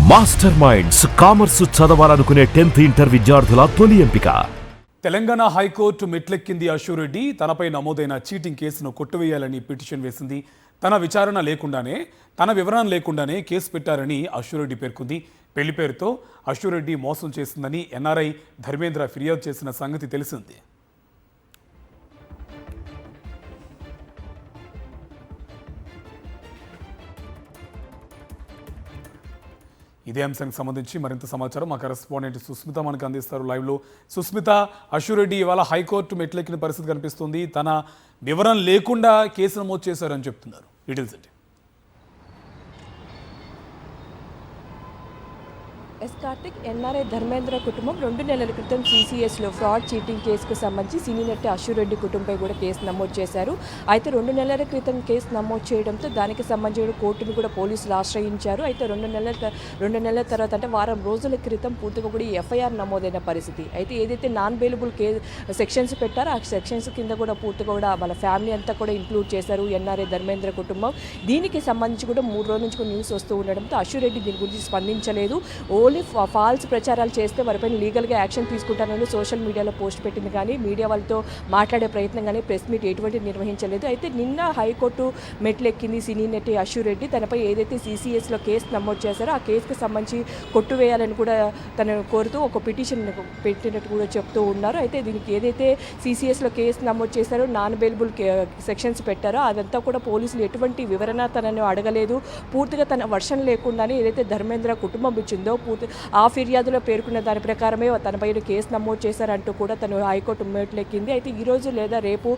Master minds commerce చదవాలనుకునే 10th inter విద్యార్థుల తొలి ఎంపిక. తెలంగాణ హైకోర్టు మెట్లెక్కింది అశురెడ్డి. తనపై నమోదైన చీటింగ్ కేసును కొట్టివేయాలని పిటిషన్ వేసింది. తన విచారణ లేకుండానే, తన వివరణ లేకుండానే కేసు పెట్టారని అశురెడ్డి పేర్కొంది. పెళ్లి పేరుతో అశురెడ్డి మోసం చేసిందని ఎన్ఆర్ఐ ధర్మేంద్ర ఫిర్యాదు చేసిన సంగతి తెలిసింది. ఇదే అంశానికి సంబంధించి మరింత సమాచారం మా కరెస్పాండెంట్ సుస్మిత మనకు అందిస్తారు లైవ్లో. సుస్మిత, అశురెడ్డి ఇవాళ హైకోర్టు మెట్లెక్కిన పరిస్థితి కనిపిస్తుంది. తన వివరణ లేకుండా కేసు నమోదు చేశారని చెప్తున్నారు. డీటెయిల్స్ ఏంటి? కార్తిక్, ఎన్ఆర్ఐ ధర్మేంద్ర కుటుంబం 2 నెలల క్రితం CCSలో ఫ్రాడ్ చీటింగ్ కేసుకు సంబంధించి సినీ నటి అశురెడ్డి కుటుంబంపై కూడా కేసు నమోదు చేశారు. అయితే 2 నెలల క్రితం కేసు నమోదు చేయడంతో దానికి సంబంధించిన కోర్టును కూడా పోలీసులు ఆశ్రయించారు. అయితే 2 నెలల తర్వాత అంటే వారం రోజుల క్రితం పూర్తిగా కూడా ఈ FIR నమోదైన పరిస్థితి. అయితే ఏదైతే నాన్ బెయిలబుల్ సెక్షన్స్ పెట్టారో ఆ సెక్షన్స్ కింద కూడా పూర్తిగా కూడా వాళ్ళ ఫ్యామిలీ అంతా కూడా ఇంక్లూడ్ చేశారు ఎన్ఆర్ఐ ధర్మేంద్ర కుటుంబం. దీనికి సంబంధించి కూడా 3 రోజుల నుంచి న్యూస్ వస్తూ ఉండడంతో అశురెడ్డి దీని గురించి స్పందించలేదు. ఓన్లీ ఫాల్స్ ప్రచారాలు చేస్తే వారిపైన లీగల్గా యాక్షన్ తీసుకుంటానని సోషల్ మీడియాలో పోస్ట్ పెట్టింది. కానీ మీడియా వాళ్ళతో మాట్లాడే ప్రయత్నం కానీ ప్రెస్ మీట్ ఎటువంటి నిర్వహించలేదు. అయితే నిన్న హైకోర్టు మెట్లెక్కింది సినీ నటి అశురెడ్డి. తనపై ఏదైతే CCSలో కేసు నమోదు చేశారో ఆ కేసుకు సంబంధించి కొట్టువేయాలని కూడా తను కోరుతూ ఒక పిటిషన్ పెట్టినట్టు కూడా చెప్తూ ఉన్నారు. అయితే దీనికి ఏదైతే CCSలో కేసు నమోదు చేశారో నాన్ బెయిలబుల్ సెక్షన్స్ పెట్టారో అదంతా కూడా పోలీసులు ఎటువంటి వివరణ తనను అడగలేదు. పూర్తిగా తన వర్షన్ లేకుండానే ఏదైతే ధర్మేంద్ర కుటుంబం ఇచ్చిందో ఆ ఫిర్యాదులో పేర్కొన్న దాని ప్రకారమే తనపైన కేసు నమోదు చేశారంటూ కూడా తను హైకోర్టు మెట్లెక్కింది. అయితే ఈరోజు లేదా రేపు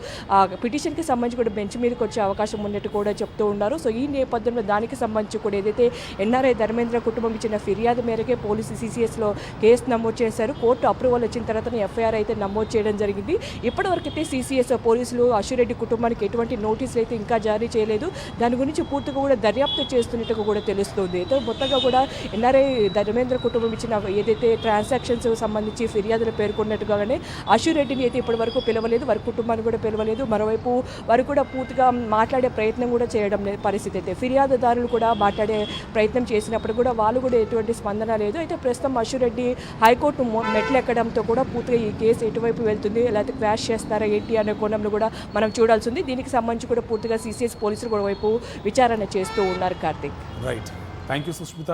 పిటిషన్కి సంబంధించి కూడా బెంచ్ మీదకి వచ్చే అవకాశం ఉన్నట్టు కూడా చెప్తూ ఉన్నారు. సో ఈ నేపథ్యంలో దానికి సంబంధించి కూడా ఏదైతే ఎన్ఆర్ఐ ధర్మేంద్ర కుటుంబం ఇచ్చిన ఫిర్యాదు మేరకే పోలీసు CCSలో కేసు నమోదు చేశారు. కోర్టు అప్రూవల్ వచ్చిన తర్వాత FIR అయితే నమోదు చేయడం జరిగింది. ఇప్పటివరకైతే CCS పోలీసులు అశురెడ్డి కుటుంబానికి ఎటువంటి నోటీసులు అయితే ఇంకా జారీ చేయలేదు. దాని గురించి పూర్తిగా కూడా దర్యాప్తు చేస్తున్నట్టుగా కూడా తెలుస్తుంది. అయితే మొత్తంగా కూడా ఎన్ఆర్ఐ ధర్మేంద్ర కుటుంబం ఇచ్చిన ఏదైతే ట్రాన్సాక్షన్స్ సంబంధించి ఫిర్యాదులు పేర్కొన్నట్టుగానే అశురెడ్డిని అయితే ఇప్పటి వరకు పిలవలేదు, వారి కుటుంబాన్ని కూడా పిలవలేదు. మరోవైపు వారు కూడా పూర్తిగా మాట్లాడే ప్రయత్నం కూడా చేయడం లేదు పరిస్థితి. అయితే ఫిర్యాదుదారులు కూడా మాట్లాడే ప్రయత్నం చేసినప్పుడు కూడా వాళ్ళు కూడా ఎటువంటి స్పందన లేదు. అయితే ప్రస్తుతం అశురెడ్డి హైకోర్టు మెట్లెక్కడంతో కూడా పూర్తిగా ఈ కేసు ఎటువైపు వెళ్తుంది, లేకపోతే క్వాష్ చేస్తారా ఏంటి అనే కోణంలో కూడా మనం చూడాల్సి ఉంది. దీనికి సంబంధించి కూడా పూర్తిగా CCS పోలీసులు కూడా వైపు విచారణ చేస్తూ ఉన్నారు. Karthik, right, thank you Sushmita.